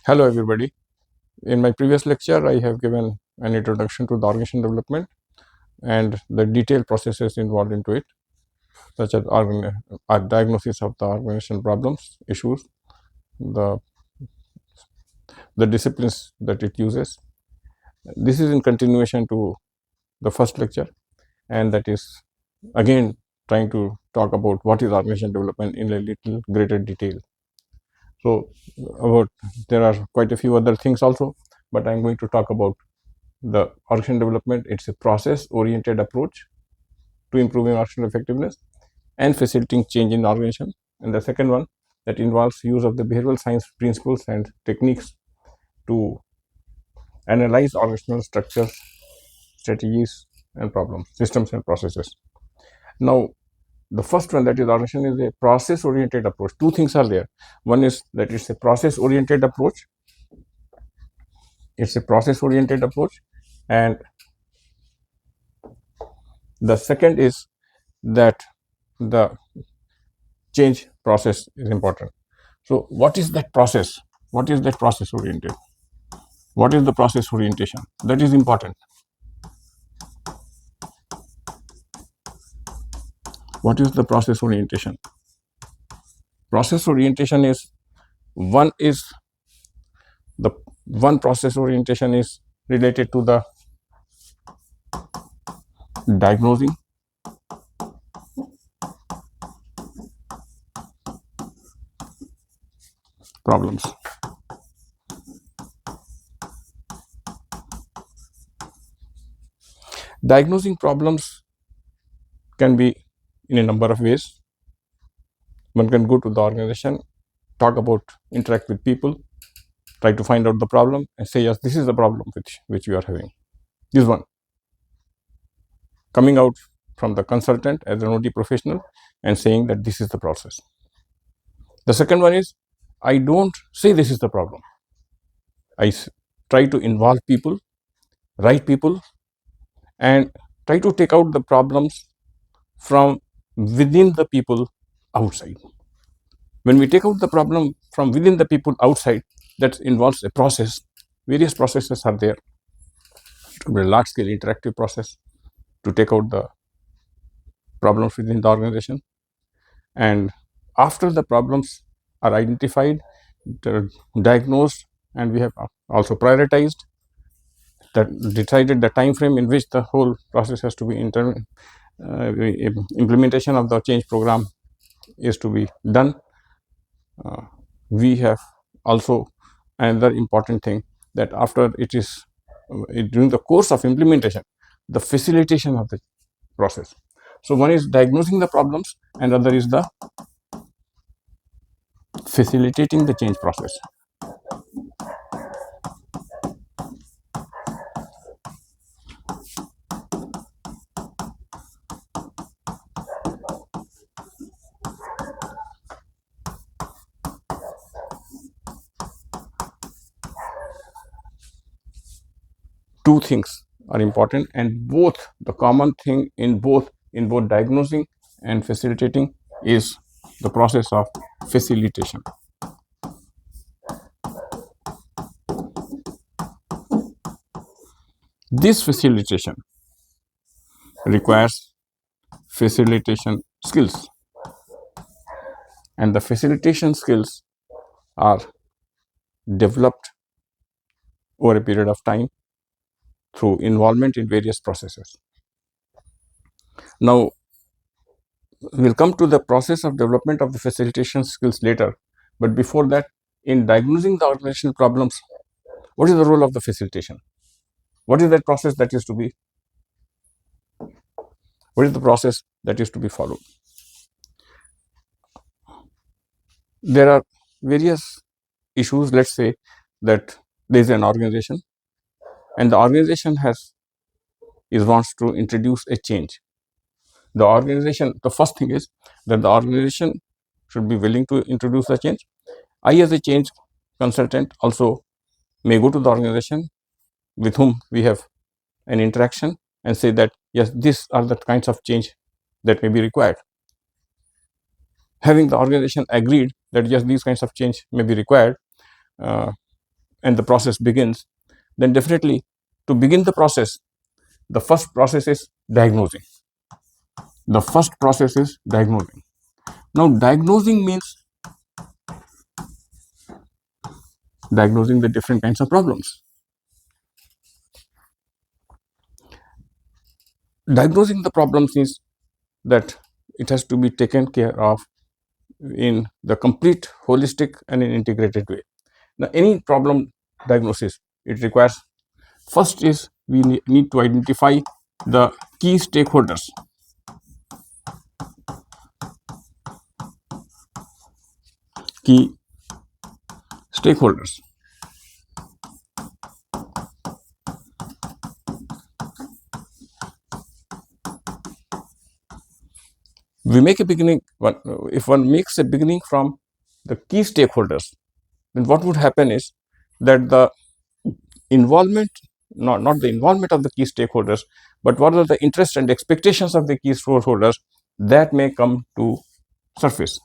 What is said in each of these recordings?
Hello everybody. In my previous lecture, I have given an introduction to the organization development and the detailed processes involved into it, such as diagnosis of the organization problems, issues, the, the disciplines that it uses. This is in continuation to the first lecture, and that is again trying to talk about what is organization development in a little greater detail. So, about there are quite a few other things also, but I am going to talk about the organization development. It's a process oriented approach to improving organizational effectiveness and facilitating change in the organization. And the second one that involves use of the behavioral science principles and techniques to analyze organizational structures, strategies, and problems, systems, and processes. Now, the first one, that is organization, is a process oriented approach. Two things are there. One is that it's a process oriented approach. It's a process oriented approach, and the second is that the change process is important. So, what is that process? What is that process oriented? What is the process orientation? That is important. What is the process orientation? Process orientation is the one process orientation is related to the diagnosing, problems. Diagnosing problems can be in a number of ways. One can go to the organization, talk about, interact with people, try to find out the problem and say, yes, this is the problem which you are having. This one. Coming out from the consultant as an OD professional and saying that this is the process. The second one is, I don't say this is the problem. I try to involve people, right people, and try to take out the problems from within the people outside. When we take out the problem from within the people outside, that involves a process. Various processes are there. It could be a large scale interactive process to take out the problems within the organization. And after the problems are identified, diagnosed, and we have also prioritized, that decided the time frame in which the whole process has to be implementation of the change program is to be done. We have also another important thing, that after it is during the course of implementation, the facilitation of the process. So one is diagnosing the problems and other is the facilitating the change process. Two things are important, and both the common thing in both diagnosing and facilitating is the process of facilitation. This facilitation requires facilitation skills, and the facilitation skills are developed over a period of time through involvement in various processes. Now, we'll come to the process of development of the facilitation skills later, but before that, in diagnosing the organizational problems, what is the role of the facilitation? What is that process that is to be? What is the process that is to be followed? There are various issues. Let's say that there is an organization, and the organization wants to introduce a change. The organization, the first thing is that the organization should be willing to introduce the change. I, as a change consultant, also may go to the organization with whom we have an interaction and say that, yes, these are the kinds of change that may be required. Having the organization agreed that, yes, these kinds of change may be required, and the process begins, then definitely to begin the process, the first process is diagnosing. The first process is diagnosing. Now, diagnosing means diagnosing the different kinds of problems. Diagnosing the problems is that it has to be taken care of in the complete, holistic, and an integrated way. Now, any problem diagnosis, it requires, first is we need to identify the key stakeholders. Key stakeholders. We make a beginning, if one makes a beginning from the key stakeholders, then what would happen is that the involvement, not the involvement of the key stakeholders, but what are the interests and expectations of the key stakeholders that may come to surface.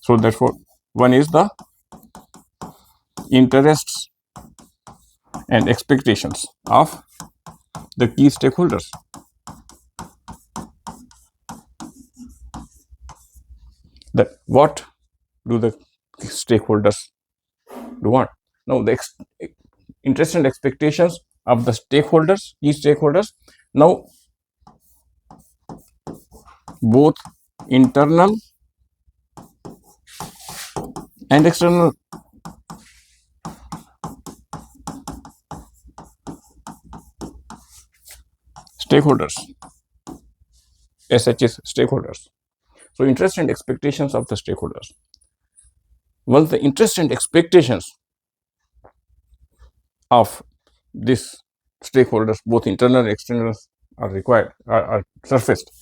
So therefore, one is the interests and expectations of the key stakeholders. That what do the stakeholders do want? Now, the interest and expectations of the stakeholders, key stakeholders. Now, both internal and external stakeholders, SHs stakeholders. So, interest and expectations of the stakeholders. Once the interest and expectations of these stakeholders, both internal and external, are required, are surfaced,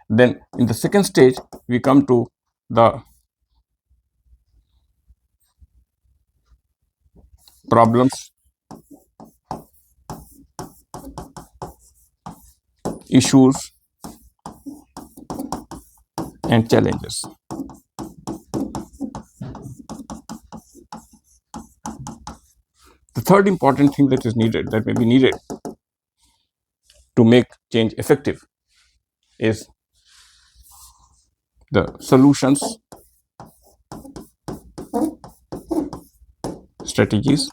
then in the second stage we come to the problems, issues, and challenges. The third important thing that is needed, that may be needed to make change effective, is the solutions, strategies,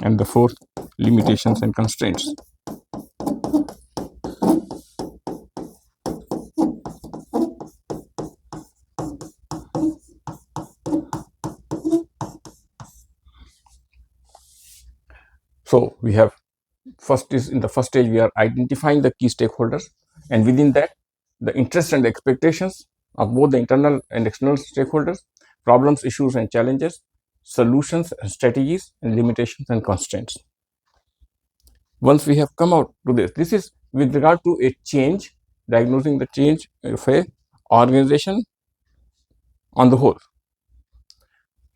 and the fourth, limitations and constraints. So we have, first is, in the first stage we are identifying the key stakeholders, and within that the interests and expectations of both the internal and external stakeholders, problems, issues, and challenges, solutions and strategies, and limitations and constraints. Once we have come out to this is with regard to a change, diagnosing the change of a organization on the whole.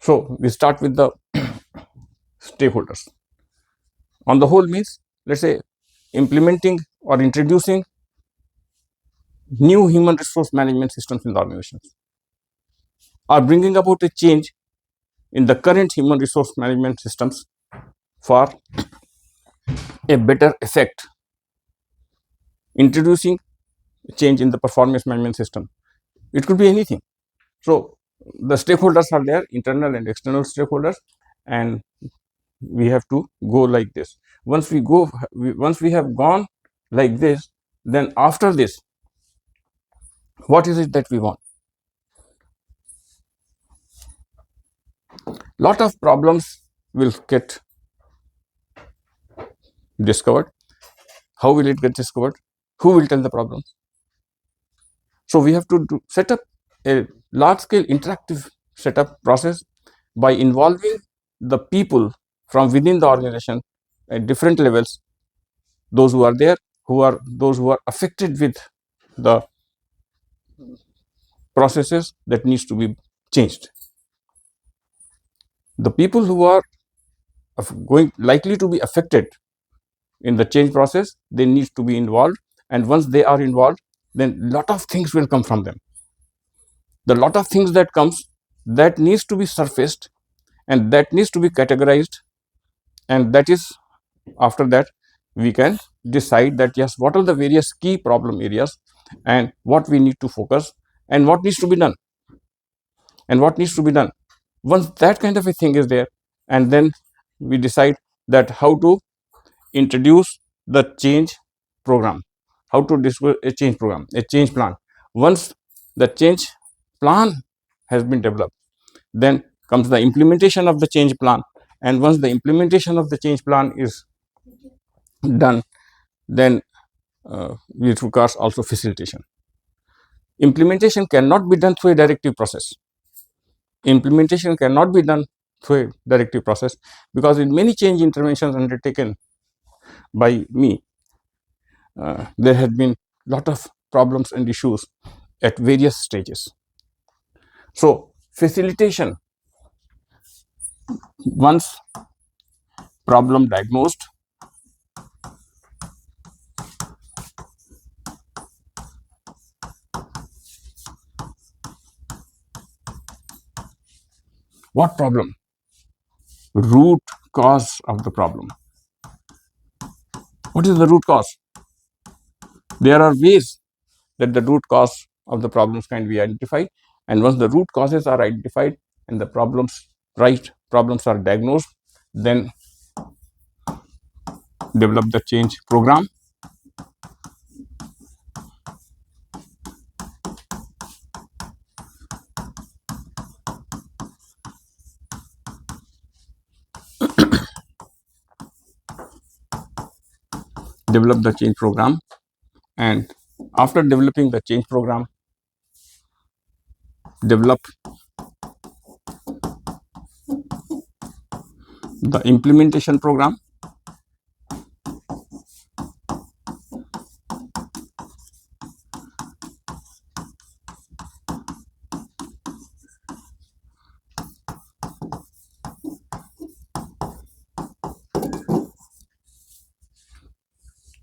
So we start with the stakeholders. On the whole means, let's say, implementing or introducing new human resource management systems in the organizations, or bringing about a change in the current human resource management systems for a better effect, introducing change in the performance management system. It could be anything. So the stakeholders are there, internal and external stakeholders, and we have to go like this. Once we have gone like this, then after this, what is it that we want? Lot of problems will get discovered. How will it get discovered? Who will tell the problems? So we have to set up a large scale interactive setup process by involving the people from within the organization at different levels, those who are there, those who are affected with the processes that needs to be changed. The people who are likely to be affected in the change process, they need to be involved, and once they are involved, then lot of things will come from them. The lot of things that comes, that needs to be surfaced, and that needs to be categorized, and that is, after that we can decide that yes, what are the various key problem areas and what we need to focus and what needs to be done, once that kind of a thing is there, and then we decide that how to introduce the change program, how to discuss a change program, a change plan. Once the change plan has been developed, then comes the implementation of the change plan, and once the implementation of the change plan is done, then it requires also facilitation. Implementation cannot be done through a directive process. Implementation cannot be done through a directive process, because in many change interventions undertaken by me, there had been lot of problems and issues at various stages. So facilitation, once problem diagnosed, what problem? Root cause of the problem. What is the root cause? There are ways that the root cause of the problems can be identified, and once the root causes are identified and the problems are diagnosed, then develop the change program. Develop the change program, and after developing the change program, develop the implementation program.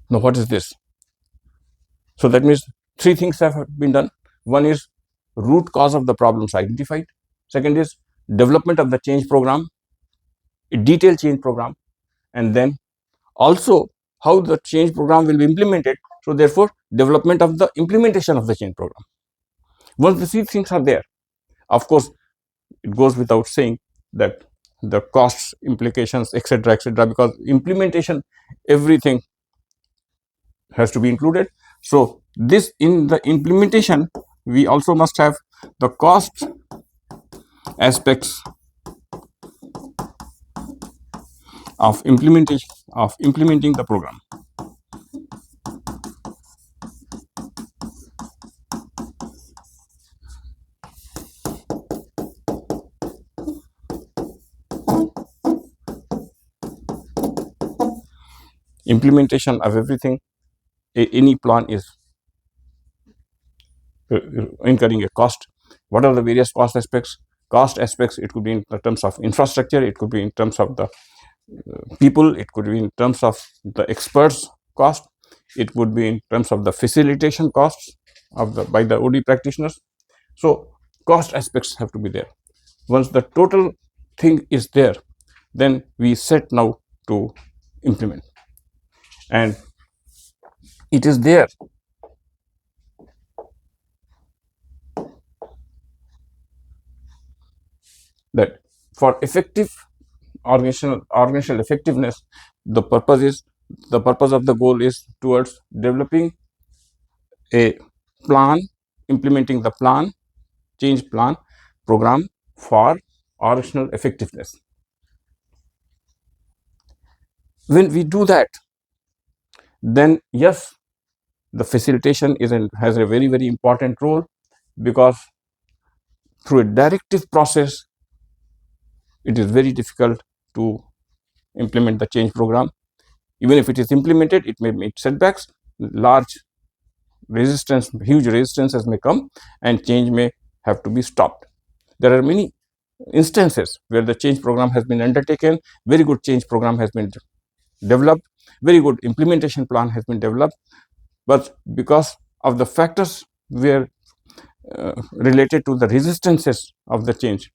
Now what is this? So that means three things have been done. One is root cause of the problems identified. Second is development of the change program, a detailed change program, and then also how the change program will be implemented. So therefore, development of the implementation of the change program. Once the three things are there, of course, it goes without saying that the costs, implications, etc., because implementation, everything has to be included. So this, in the implementation, we also must have the cost aspects of implementing the program. Implementation of everything, any plan is incurring a cost. What are the various cost aspects? Cost aspects, it could be in terms of infrastructure, it could be in terms of the people, it could be in terms of the experts cost, it would be in terms of the facilitation costs of the by the OD practitioners. So cost aspects have to be there. Once the total thing is there, then we set now to implement, and it is there that for effective organizational effectiveness, the purpose of the goal is towards developing a plan, implementing the plan, change plan program for organizational effectiveness. When we do that, then yes, the facilitation has a very, very important role, because through a directive process, it is very difficult to implement the change program. Even if it is implemented, it may meet setbacks, large resistance, huge resistances may come, and change may have to be stopped. There are many instances where the change program has been undertaken, very good change program has been developed, very good implementation plan has been developed, but because of the factors were related to the resistances of the change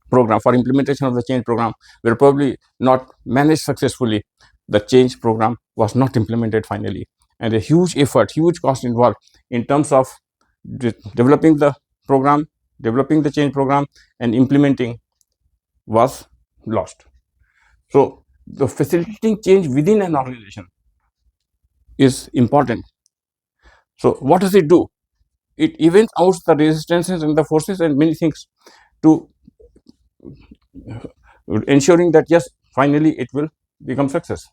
program, for implementation of the change program, were probably not managed successfully. The change program was not implemented finally, and a huge effort, huge cost involved in terms of developing the program, developing the change program, and implementing was lost. So the facilitating change within an organization is important. So what does it do? It evens out the resistances and the forces and many things to ensuring that yes, finally it will become success.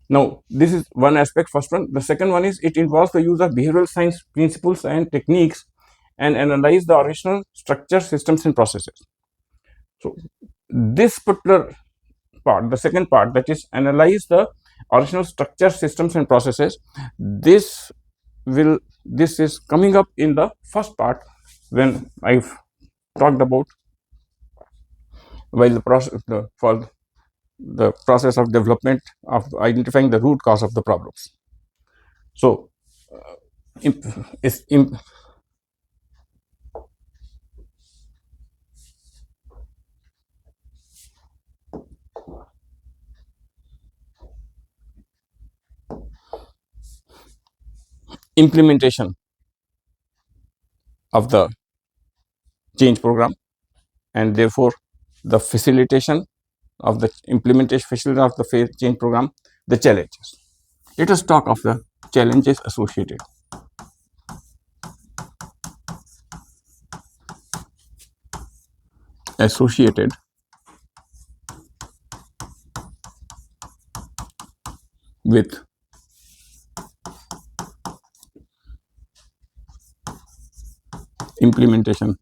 Now this is one aspect, first one. The second one is it involves the use of behavioral science principles and techniques and analyze the original structure, systems and processes. So this particular part, the second part, that is analyze the original structure, systems and processes, this is coming up in the first part when I've talked about while for the process of development of identifying the root cause of the problems. So implementation of the change program, and therefore the facilitation of the implementation, facilitation of the change program, the challenges. Let us talk of the challenges associated with implementation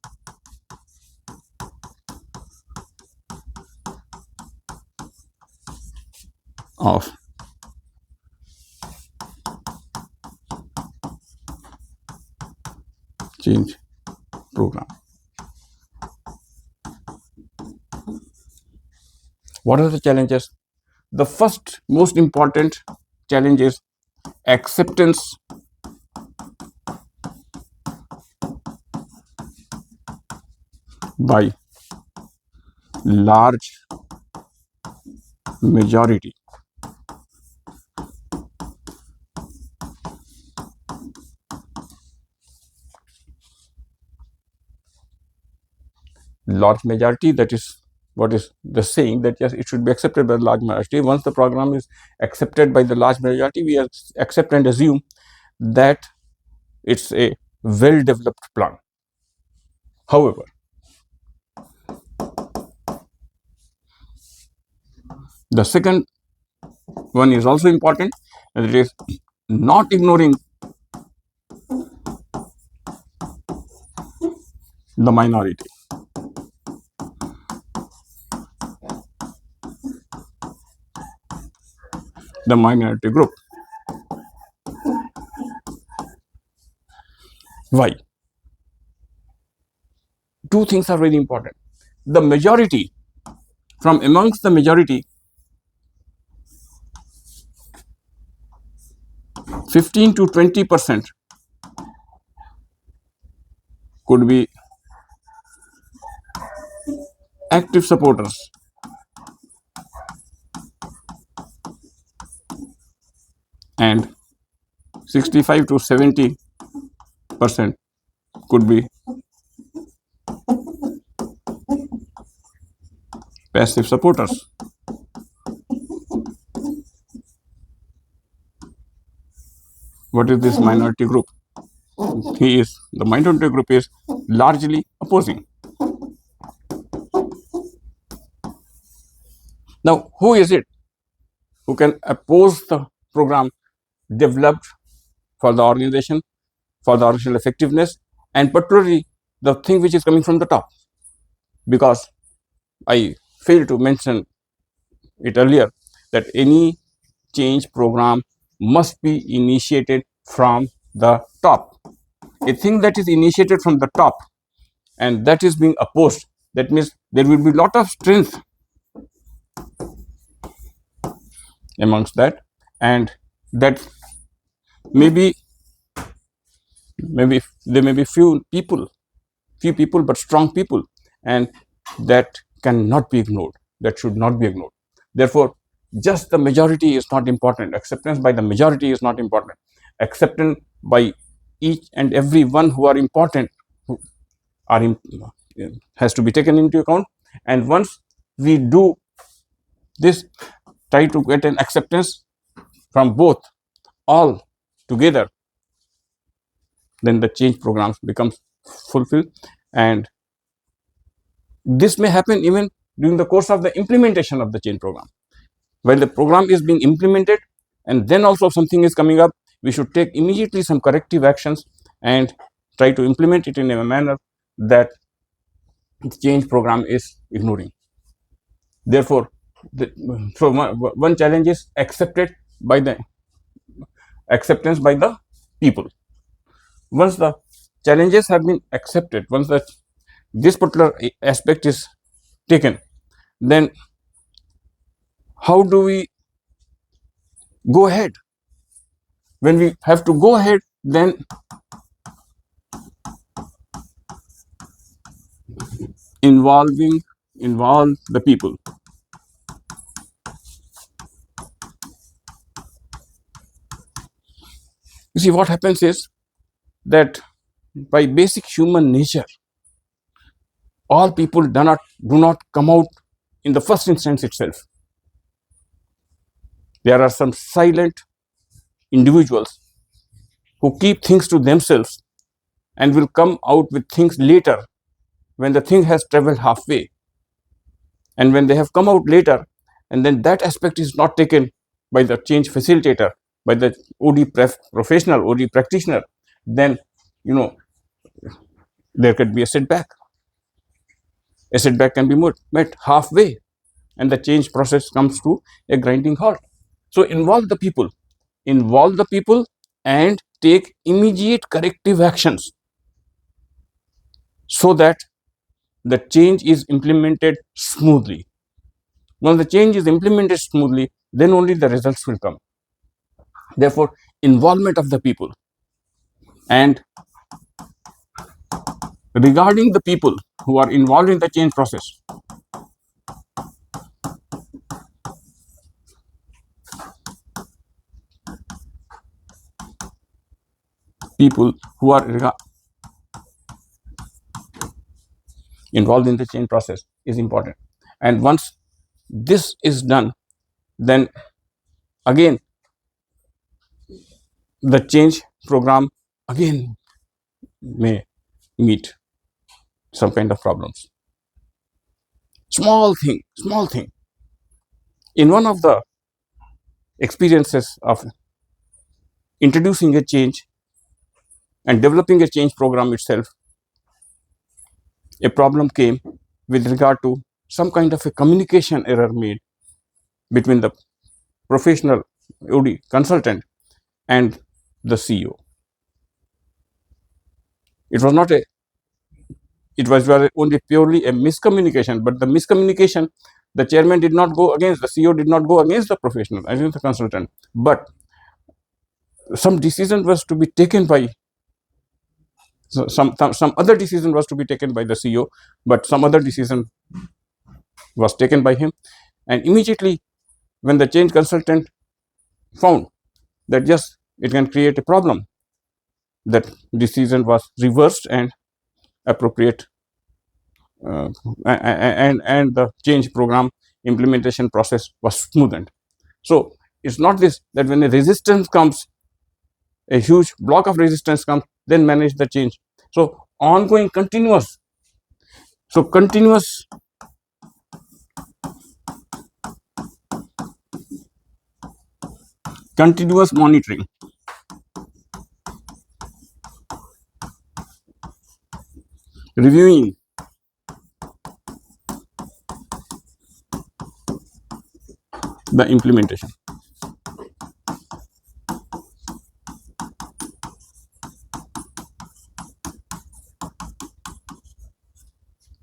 of change program. What are the challenges? The first most important challenge is acceptance by large majority that is what is the saying, that yes, it should be accepted by the large majority. Once the program is accepted by the large majority, we accept and assume that it's a well developed plan. However, the second one is also important, and it is not ignoring the minority. The minority group. Why? Two things are very important. The majority, from amongst the majority, 15 to 20% could be active supporters, and 65 to 70% could be passive supporters. What is this minority group? The minority group is largely opposing. Now, who is it who can oppose the program developed for the organization, for the organizational effectiveness, and particularly the thing which is coming from the top? Because I failed to mention it earlier that any change program must be initiated from the top. A thing that is initiated from the top and that is being opposed, that means there will be a lot of strength amongst that, and that maybe maybe there may be few people but strong people, and that cannot be ignored, that should not be ignored. Therefore, just the majority is not important, acceptance by the majority is not important, acceptance by each and every one who are important, who are has to be taken into account. And once we do this, try to get an acceptance from both, all together, then the change programs becomes fulfilled. And this may happen even during the course of the implementation of the change program. While the program is being implemented, and then also something is coming up, we should take immediately some corrective actions and try to implement it in a manner that the change program is ignoring. Therefore, so one challenge is accepted by the acceptance by the people. Once the challenges have been accepted, once this particular aspect is taken, then how do we go ahead? When we have to go ahead, then involve the people. You see, what happens is that by basic human nature, all people do not come out in the first instance itself. There are some silent individuals who keep things to themselves and will come out with things later, when the thing has traveled halfway. And when they have come out later, and then that aspect is not taken by the change facilitator, by the professional, OD practitioner, then there could be a setback. A setback can be met halfway, and the change process comes to a grinding halt. So involve the people and take immediate corrective actions so that the change is implemented smoothly. When the change is implemented smoothly, then only the results will come. Therefore, involvement of the people. And regarding the people who are involved in the change process, people who are involved in the change process is important. And once this is done, then again the change program again may meet some kind of problems. Small thing. In one of the experiences of introducing a change and developing a change program itself, a problem came with regard to some kind of a communication error made between the professional OD consultant and the CEO. It was not a it was only purely a miscommunication, but the miscommunication, the chairman did not go against, the CEO did not go against the professional, against the consultant, but some decision was to be taken by some other decision was to be taken by the CEO, but some other decision was taken by him. And immediately when the change consultant found that yes, it can create a problem, that decision was reversed and appropriate and the change program implementation process was smoothened. So it's not this that when a resistance comes, a huge block of resistance comes, then manage the change. So ongoing continuous monitoring, reviewing the implementation.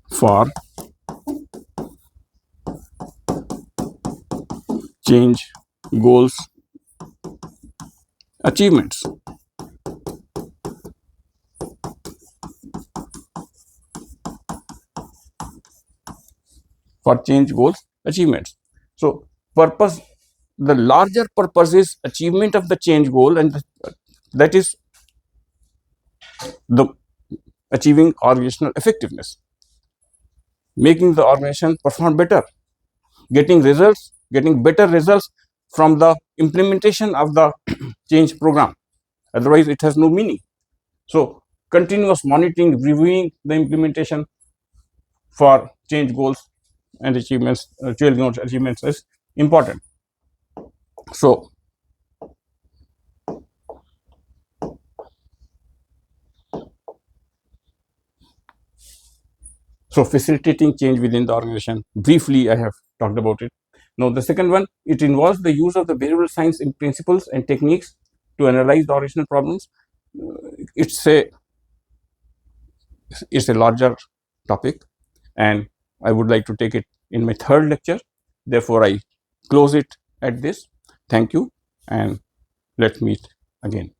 For change goals, achievements. for change goals achievements. So purpose, the larger purpose is achievement of the change goal, and that is the achieving organizational effectiveness, making the organization perform better, getting results, getting better results from the implementation of the change program. Otherwise, it has no meaning. So, continuous monitoring, reviewing the implementation for change goals and achievements, change goals achievements is important. So, facilitating change within the organization. Briefly, I have talked about it. Now, the second one, it involves the use of the behavioral science in principles and techniques to analyze the organizational problems. It's a larger topic, and I would like to take it in my third lecture. Therefore, I close it at this. Thank you, and let's meet again.